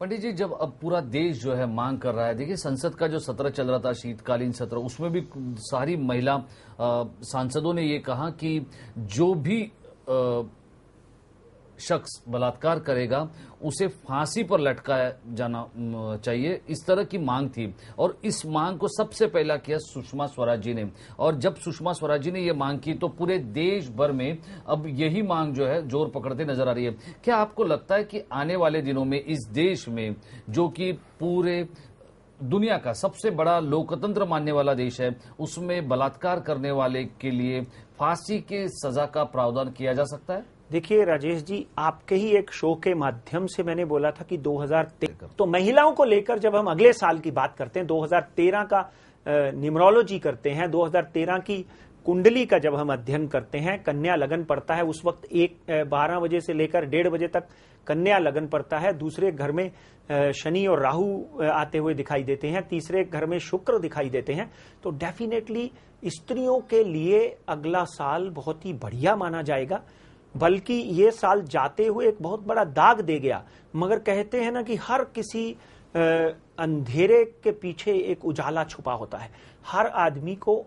पंडित जी, जब अब पूरा देश जो है मांग कर रहा है, देखिए संसद का जो सत्र चल रहा था, शीतकालीन सत्र, उसमें भी सारी महिला सांसदों ने ये कहा कि जो भी शख्स बलात्कार करेगा उसे फांसी पर लटकाया जाना चाहिए, इस तरह की मांग थी। और इस मांग को सबसे पहला किया सुषमा स्वराज जी ने। और जब सुषमा स्वराज जी ने यह मांग की तो पूरे देश भर में अब यही मांग जो है जोर पकड़ते नजर आ रही है। क्या आपको लगता है कि आने वाले दिनों में इस देश में, जो कि पूरे दुनिया का सबसे बड़ा लोकतंत्र मानने वाला देश है, उसमें बलात्कार करने वाले के लिए फांसी के सजा का प्रावधान किया जा सकता है? देखिए राजेश जी, आपके ही एक शो के माध्यम से मैंने बोला था कि 2013, तो महिलाओं को लेकर जब हम अगले साल की बात करते हैं, 2013 का न्यूमरोलॉजी करते हैं, 2013 की कुंडली का जब हम अध्ययन करते हैं, कन्या लगन पड़ता है। उस वक्त 12 बजे से लेकर 1:30 बजे तक कन्या लगन पड़ता है। दूसरे घर में शनि और राहु आते हुए दिखाई देते हैं, तीसरे घर में शुक्र दिखाई देते हैं। तो डेफिनेटली स्त्रियों के लिए अगला साल बहुत ही बढ़िया माना जाएगा, बल्कि ये साल जाते हुए एक बहुत बड़ा दाग दे गया। मगर कहते हैं ना कि हर किसी अंधेरे के पीछे एक उजाला छुपा होता है। हर आदमी को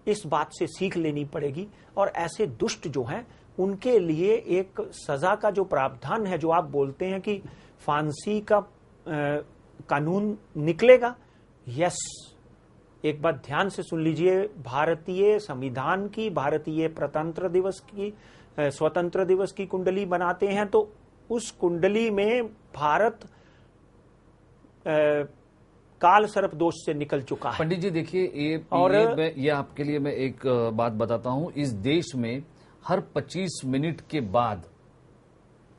इस बात से सीख लेनी पड़ेगी, और ऐसे दुष्ट जो हैं उनके लिए एक सजा का जो प्रावधान है, जो आप बोलते हैं कि फांसी का कानून निकलेगा। यस, एक बात ध्यान से सुन लीजिए, भारतीय संविधान की, भारतीय प्रजातंत्र दिवस की, स्वतंत्र दिवस की कुंडली बनाते हैं तो उस कुंडली में भारत काल सर्प दोष से निकल चुका है। पंडित जी देखिए, ये आपके लिए मैं एक बात बताता हूं। इस देश में हर 25 मिनट के बाद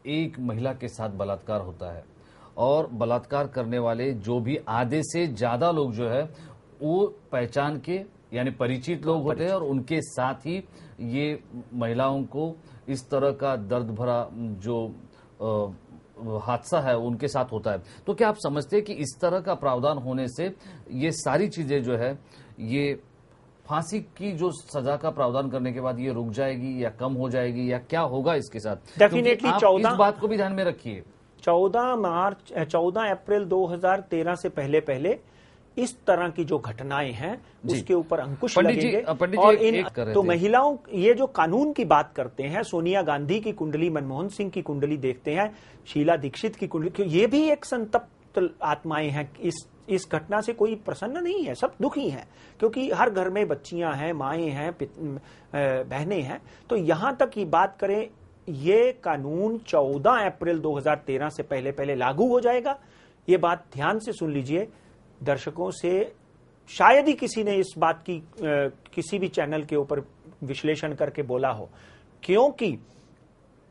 एक महिला के साथ बलात्कार होता है, और बलात्कार करने वाले जो भी आधे से ज्यादा लोग जो है वो पहचान के यानी परिचित लोग होते हैं, और उनके साथ ही ये महिलाओं को इस तरह का दर्द भरा जो हादसा है उनके साथ होता है। तो क्या आप समझते हैं कि इस तरह का प्रावधान होने से ये सारी चीजें जो है, ये फांसी की जो सजा का प्रावधान करने के बाद ये रुक जाएगी या कम हो जाएगी, या क्या होगा इसके साथ? डेफिनेटली इस बात को भी ध्यान में रखिए। 14 अप्रैल 2013 से पहले इस तरह की जो घटनाएं हैं उसके ऊपर अंकुश लगेंगे। और तो महिलाओं, ये जो कानून की बात करते हैं, सोनिया गांधी की कुंडली, मनमोहन सिंह की कुंडली देखते हैं, शीला दीक्षित की कुंडली, ये भी एक संतप्त आत्माएं हैं। इस घटना से कोई प्रसन्न नहीं है, सब दुखी हैं, क्योंकि हर घर में बच्चियां हैं, माएं हैं, बहनें हैं। तो यहां तक की बात करें, ये कानून 14 अप्रैल 2013 से पहले लागू हो जाएगा। ये बात ध्यान से सुन लीजिए दर्शकों से। शायद ही किसी ने इस बात की किसी भी चैनल के ऊपर विश्लेषण करके बोला हो, क्योंकि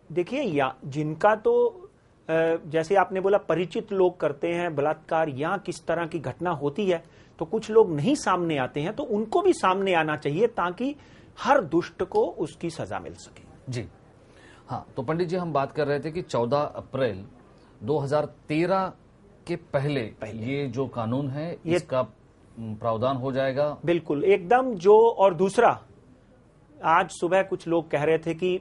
देखिए जिनका तो जैसे आपने बोला परिचित लोग करते हैं बलात्कार, या किस तरह की घटना होती है, तो कुछ लोग नहीं सामने आते हैं, तो उनको भी सामने आना चाहिए ताकि हर दुष्ट को उसकी सजा मिल सके। जी हाँ, तो पंडित जी हम बात कर रहे थे कि 14 अप्रैल 2013 के पहले ये जो कानून है इसका प्रावधान हो जाएगा। बिल्कुल एकदम। जो और दूसरा, आज सुबह कुछ लोग कह रहे थे कि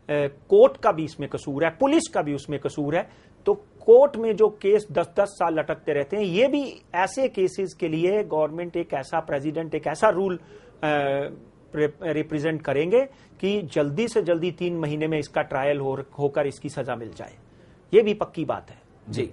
कोर्ट का भी इसमें कसूर है, पुलिस का भी उसमें कसूर है। तो कोर्ट में जो केस 10-10 साल लटकते रहते हैं, ये भी ऐसे केसेस के लिए गवर्नमेंट एक ऐसा प्रेसिडेंट, एक ऐसा रूल रिप्रेजेंट करेंगे कि जल्दी से जल्दी 3 महीने में इसका ट्रायल होकर इसकी सजा मिल जाए। ये भी पक्की बात है। जी।